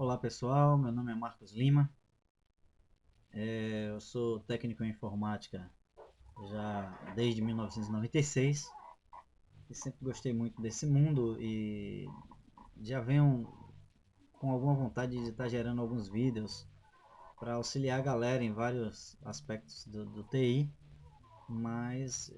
Olá pessoal, meu nome é Marcos Lima, eu sou técnico em informática já desde 1996 e sempre gostei muito desse mundo e já venho com alguma vontade de estar gerando alguns vídeos para auxiliar a galera em vários aspectos do TI, mas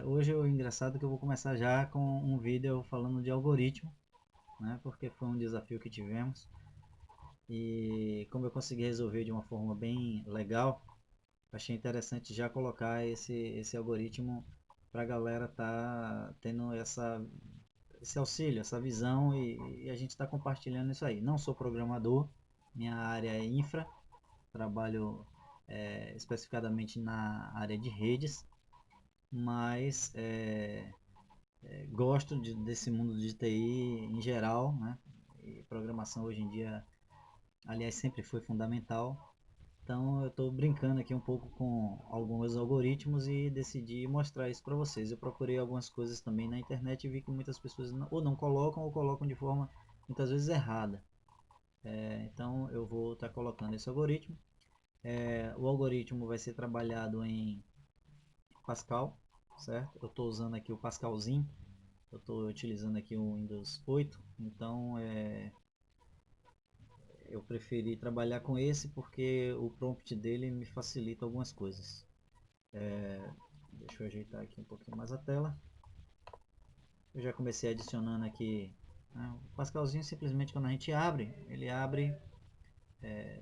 hoje o engraçado é que eu vou começar já com um vídeo falando de algoritmo, né, porque foi um desafio que tivemos e como eu consegui resolver de uma forma bem legal. Achei interessante já colocar esse algoritmo para a galera tá tendo esse auxílio, essa visão e a gente está compartilhando isso aí. Não sou programador, minha área é infra, trabalho especificadamente na área de redes, mas gosto desse mundo de TI em geral, né? E programação hoje em dia, aliás, sempre foi fundamental. Então eu estou brincando aqui um pouco com alguns algoritmos e decidi mostrar isso para vocês. Eu procurei algumas coisas também na internet e vi que muitas pessoas ou não colocam ou colocam de forma muitas vezes errada. Então eu vou estar colocando esse algoritmo. O algoritmo vai ser trabalhado em Pascal, certo? Eu estou usando aqui o Pascalzinho. Eu estou utilizando aqui o Windows 8, então eu preferi trabalhar com esse porque o prompt dele me facilita algumas coisas. Deixa eu ajeitar aqui um pouquinho mais a tela. Eu já comecei adicionando aqui, né, o Pascalzinho. Simplesmente quando a gente abre, ele abre,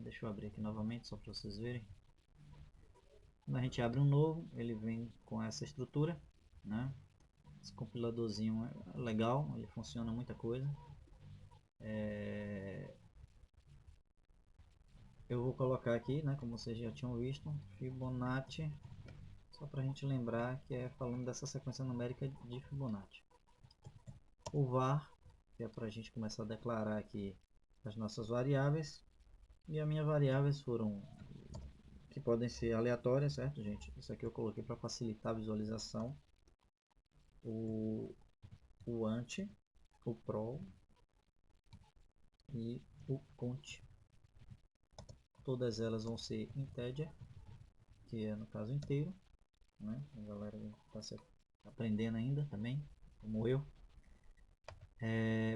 deixa eu abrir aqui novamente só para vocês verem. Quando a gente abre um novo, ele vem com essa estrutura, né? Esse compiladorzinho é legal, ele funciona muita coisa. Eu vou colocar aqui, né, como vocês já tinham visto, Fibonacci, só para a gente lembrar que é falando dessa sequência numérica de Fibonacci. O var, que é para a gente começar a declarar aqui as nossas variáveis. E as minhas variáveis foram, que podem ser aleatórias, certo, gente? Isso aqui eu coloquei para facilitar a visualização. O, o ante, o prol e o cont. Todas elas vão ser integer, que é no caso inteiro, né? A galera está aprendendo ainda também, como eu.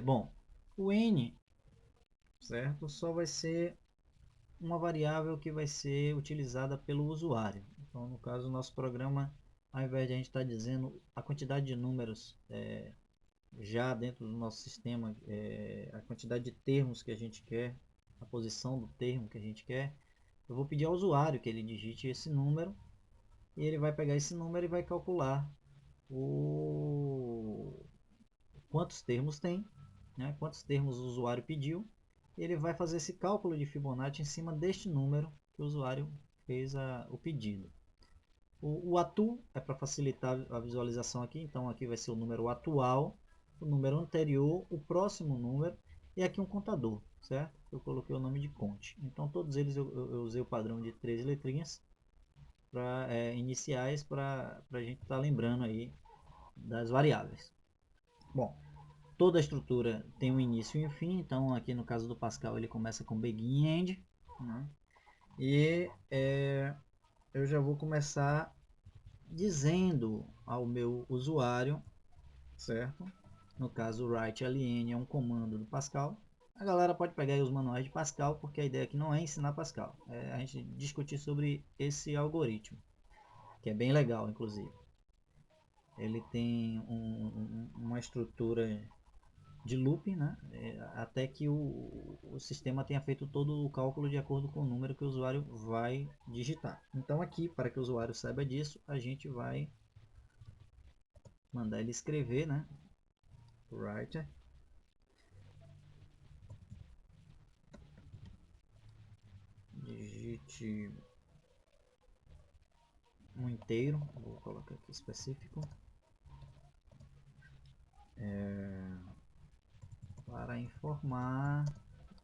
Bom, o n, certo, só vai ser uma variável que vai ser utilizada pelo usuário. Então, no caso, o nosso programa, ao invés de a gente estar dizendo a quantidade de números já dentro do nosso sistema, a quantidade de termos que a gente quer, a posição do termo que a gente quer, eu vou pedir ao usuário que ele digite esse número e ele vai pegar esse número e vai calcular o quantos termos tem, né, quantos termos o usuário pediu. Ele vai fazer esse cálculo de Fibonacci em cima deste número que o usuário fez o pedido. O atu é para facilitar a visualização aqui, então aqui vai ser o número atual, o número anterior, o próximo número e aqui um contador, certo? Eu coloquei o nome de conte. Então todos eles eu usei o padrão de 3 letrinhas iniciais para a gente estar lembrando aí das variáveis. Bom, toda a estrutura tem um início e um fim, então aqui no caso do Pascal ele começa com begin e end, né? E eu já vou começar dizendo ao meu usuário, certo? No caso, o write-ln é um comando do Pascal. A galera pode pegar aí os manuais de Pascal, porque a ideia aqui não é ensinar Pascal, é a gente discutir sobre esse algoritmo, que é bem legal, inclusive. Ele tem uma estrutura de looping, né? Até que o sistema tenha feito todo o cálculo de acordo com o número que o usuário vai digitar. Então aqui, para que o usuário saiba disso, a gente vai mandar ele escrever, né? Writer digite um inteiro, vou colocar aqui específico, para informar,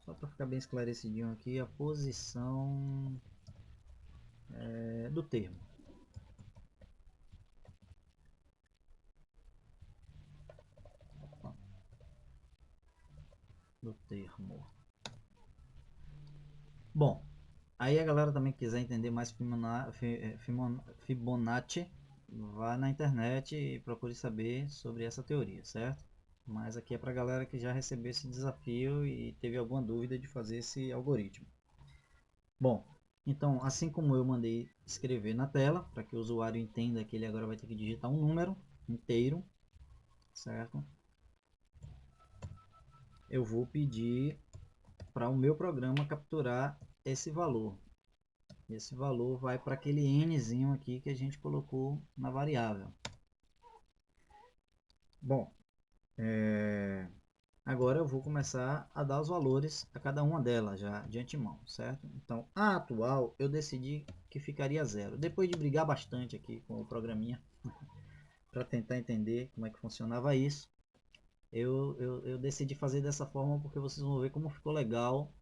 só para ficar bem esclarecidinho aqui, a posição do termo. Do termo. Bom, aí a galera também quiser entender mais Fibonacci, vá na internet e procure saber sobre essa teoria, certo? Mas aqui é para a galera que já recebeu esse desafio e teve alguma dúvida de fazer esse algoritmo. Bom, então assim como eu mandei escrever na tela, para que o usuário entenda que ele agora vai ter que digitar um número inteiro, certo? Eu vou pedir para o meu programa capturar esse valor. Esse valor vai para aquele nzinho aqui que a gente colocou na variável. Bom, agora eu vou começar a dar os valores a cada uma delas já de antemão, certo? Então, a atual eu decidi que ficaria 0. Depois de brigar bastante aqui com o programinha para tentar entender como é que funcionava isso, eu decidi fazer dessa forma porque vocês vão ver como ficou legal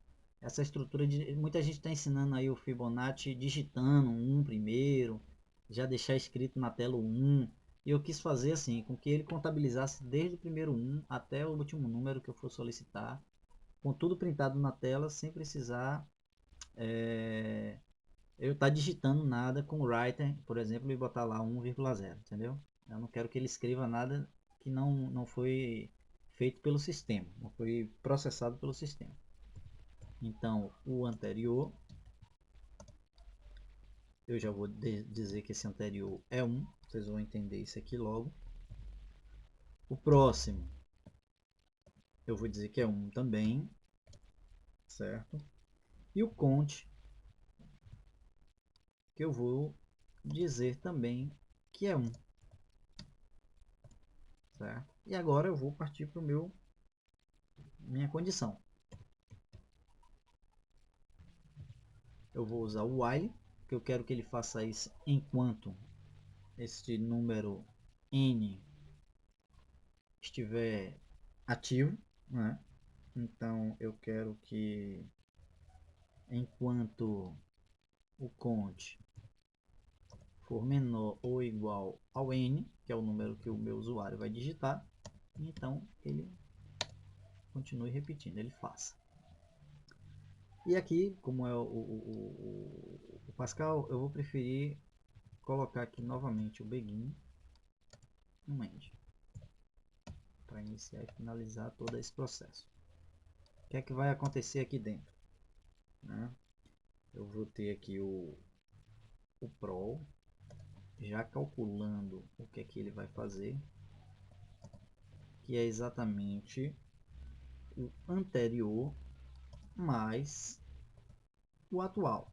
essa estrutura de... Muita gente está ensinando aí o Fibonacci digitando um primeiro, já deixar escrito na tela o 1. E eu quis fazer assim, com que ele contabilizasse desde o primeiro 1 até o último número que eu for solicitar, com tudo printado na tela, sem precisar eu estar digitando nada com o writer, por exemplo, e botar lá 1,0, entendeu? Eu não quero que ele escreva nada que não foi feito pelo sistema, não foi processado pelo sistema. Então, o anterior, eu já vou dizer que esse anterior é 1, vocês vão entender isso aqui logo. O próximo, eu vou dizer que é 1 também, certo? E o conte, que eu vou dizer também que é 1, certo? E agora eu vou partir para minha condição. Eu vou usar o while, que eu quero que ele faça isso enquanto este número n estiver ativo, né? Então eu quero que enquanto o count for menor ou igual ao n, que é o número que o meu usuário vai digitar, então ele continue repetindo, ele faça. E aqui, como é o Pascal, eu vou preferir colocar aqui novamente o begin no end, para iniciar e finalizar todo esse processo. O que é que vai acontecer aqui dentro? Né? Eu vou ter aqui o prol, já calculando o que é que ele vai fazer, que é exatamente o anterior mais o atual.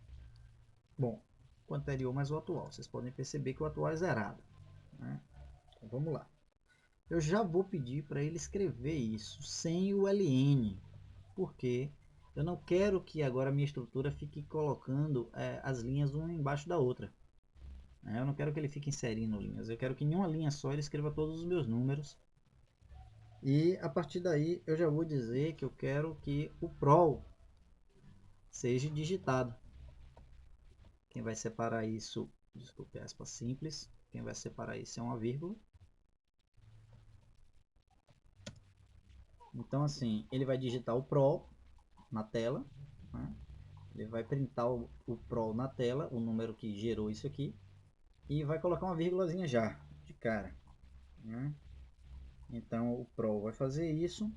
Bom, o anterior mais o atual. Vocês podem perceber que o atual é zerado, né? Então, vamos lá. Eu já vou pedir para ele escrever isso sem o ln, porque eu não quero que agora a minha estrutura fique colocando as linhas uma embaixo da outra. Eu não quero que ele fique inserindo linhas, eu quero que em uma linha só ele escreva todos os meus números. E a partir daí eu já vou dizer que eu quero que o prol seja digitado. Quem vai separar isso, desculpe, aspas simples, quem vai separar isso é uma vírgula. Então assim, ele vai digitar o prol na tela, né? Ele vai printar o prol na tela, o número que gerou isso aqui, e vai colocar uma vírgulazinha já, de cara, né? Então o prol vai fazer isso,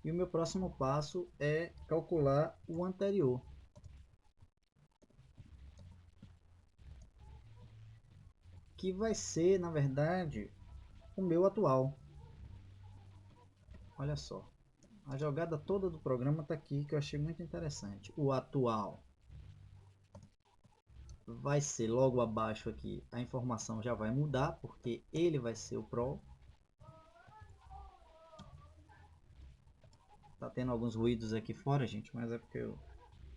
e o meu próximo passo é calcular o anterior. Que vai ser, na verdade, o meu atual. Olha só, a jogada toda do programa está aqui, que eu achei muito interessante. O atual vai ser logo abaixo aqui, a informação já vai mudar, porque ele vai ser o prol. Tá tendo alguns ruídos aqui fora, gente, mas é porque eu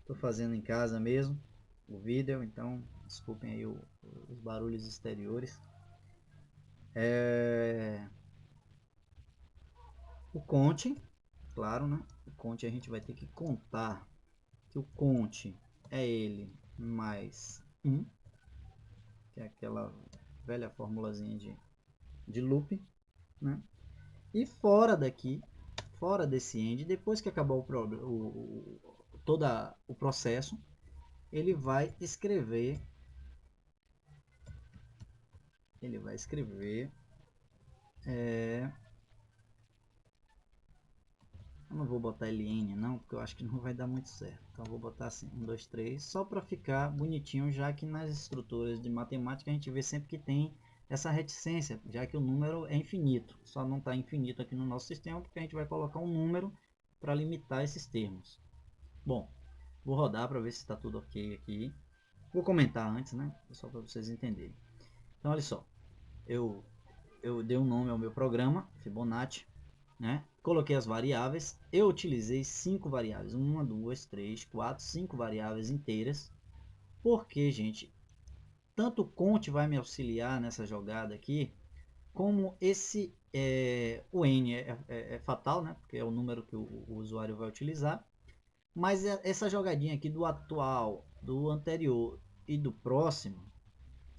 tô fazendo em casa mesmo o vídeo, então desculpem aí os barulhos exteriores. O conte, claro, né? O conte a gente vai ter que contar que o conte é ele mais 1, que é aquela velha formulazinha de loop, né? E fora daqui, fora desse end, depois que acabar todo o processo, ele vai escrever eu não vou botar LN não, porque eu acho que não vai dar muito certo. Então eu vou botar assim, 1, 2, 3, só para ficar bonitinho, já que nas estruturas de matemática a gente vê sempre que tem essa reticência, já que o número é infinito. Só não está infinito aqui no nosso sistema, porque a gente vai colocar um número para limitar esses termos. Bom, vou rodar para ver se está tudo ok aqui. Vou comentar antes, né? Só para vocês entenderem. Então, olha só. Eu dei um nome ao meu programa, Fibonacci, né? Coloquei as variáveis. Eu utilizei 5 variáveis. 1, 2, 3, 4, 5 variáveis inteiras. Porque, gente, tanto o Conte vai me auxiliar nessa jogada aqui, como o N é fatal, né? Porque é o número que o usuário vai utilizar. Mas essa jogadinha aqui do atual, do anterior e do próximo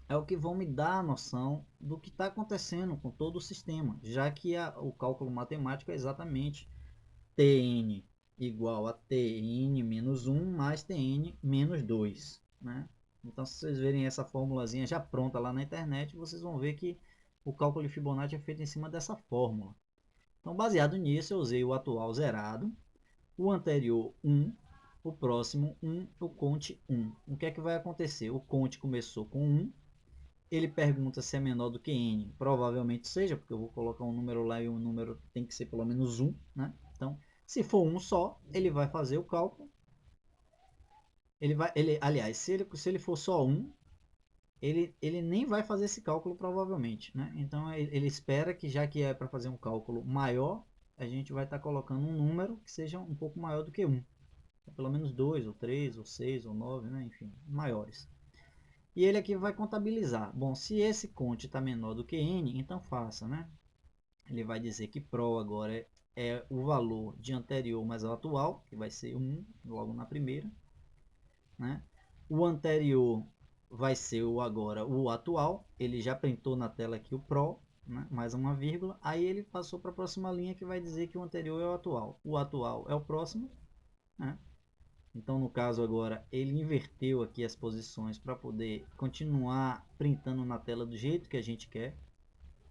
é o que vão me dar a noção do que está acontecendo com todo o sistema, já que o cálculo matemático é exatamente Tn igual a Tn menos 1 mais Tn menos 2. Né? Então, se vocês verem essa formulazinha já pronta lá na internet, vocês vão ver que o cálculo de Fibonacci é feito em cima dessa fórmula. Então, baseado nisso, eu usei o atual zerado, o anterior 1, o próximo 1, o conte 1. O que é que vai acontecer? O conte começou com 1, ele pergunta se é menor do que n, provavelmente seja, porque eu vou colocar um número lá e um número tem que ser pelo menos 1, né? Então, se for um só, ele vai fazer o cálculo. Aliás, se ele for só 1, ele nem vai fazer esse cálculo provavelmente, né? Então, ele espera que, já que é para fazer um cálculo maior, a gente vai estar colocando um número que seja um pouco maior do que 1. Pelo menos 2, ou 3, ou 6, ou 9, né? Enfim, maiores. E ele aqui vai contabilizar. Bom, se esse conte está menor do que n, então faça, né? Ele vai dizer que Pro agora é o valor de anterior mais o atual, que vai ser 1, logo na primeira. Né? O anterior vai ser agora o atual. Ele já printou na tela aqui o Pro, né? Mais uma vírgula. Aí ele passou para a próxima linha, que vai dizer que o anterior é o atual. O atual é o próximo, né? Então, no caso agora, ele inverteu aqui as posições para poder continuar printando na tela do jeito que a gente quer,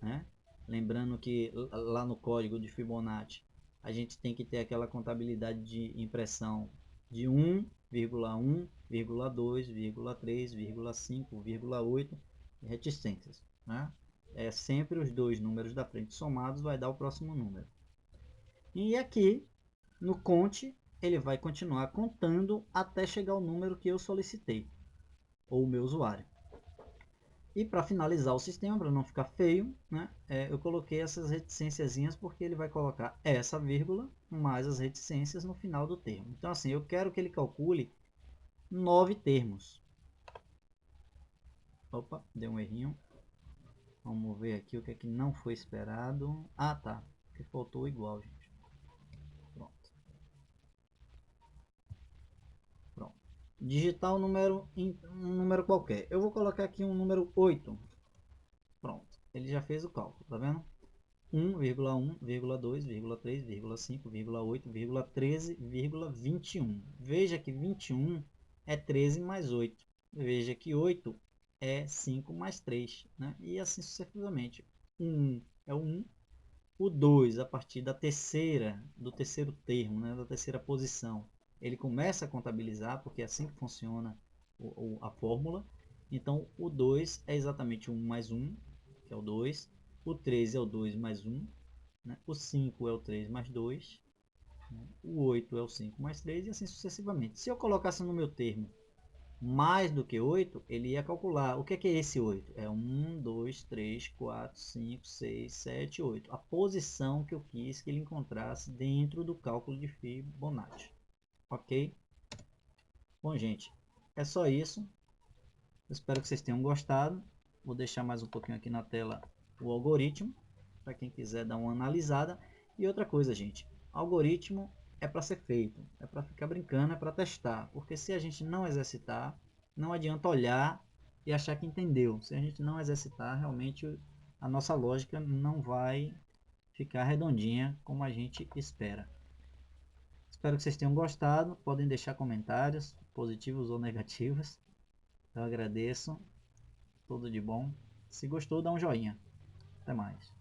né? Lembrando que lá no código de Fibonacci, a gente tem que ter aquela contabilidade de impressão de 1, 1, 2, 3, 5, 8 reticências, né? É sempre os dois números da frente somados vai dar o próximo número. E aqui, no conte, ele vai continuar contando até chegar ao número que eu solicitei, ou o meu usuário. E para finalizar o sistema, para não ficar feio, né, eu coloquei essas reticênciazinhas porque ele vai colocar essa vírgula mais as reticências no final do termo. Então, assim, eu quero que ele calcule 9 termos. Opa, deu um errinho. Vamos ver aqui o que é que não foi esperado. Ah, tá. Que faltou igual, gente. Pronto. Digitar um número qualquer. Eu vou colocar aqui um número 8. Pronto. Ele já fez o cálculo, tá vendo? 1,1, 2, 3, 5, 8, 13, 21. Veja que 21 é 13 mais 8. Veja que 8 é 5 mais 3. Né? E assim sucessivamente. 1 é o 1. O 2, a partir do terceiro termo, né? Da terceira posição, ele começa a contabilizar, porque é assim que funciona a fórmula. Então, o 2 é exatamente 1 mais 1, que é o 2. O 3 é o 2 mais 1. Né? O 5 é o 3 mais 2. Né? O 8 é o 5 mais 3 e assim sucessivamente. Se eu colocasse no meu termo mais do que 8, ele ia calcular. O que é esse 8? É 1, 2, 3, 4, 5, 6, 7, 8. A posição que eu quis que ele encontrasse dentro do cálculo de Fibonacci. Ok? Bom, gente, é só isso. Eu espero que vocês tenham gostado. Vou deixar mais um pouquinho aqui na tela o algoritmo, para quem quiser dar uma analisada. E outra coisa, gente, algoritmo é para ser feito, é para ficar brincando, é para testar, porque se a gente não exercitar, não adianta olhar e achar que entendeu. Se a gente não exercitar, realmente a nossa lógica não vai ficar redondinha como a gente espera. Espero que vocês tenham gostado. Podem deixar comentários, positivos ou negativos. Eu agradeço. Tudo de bom. Se gostou, dá um joinha. Até mais.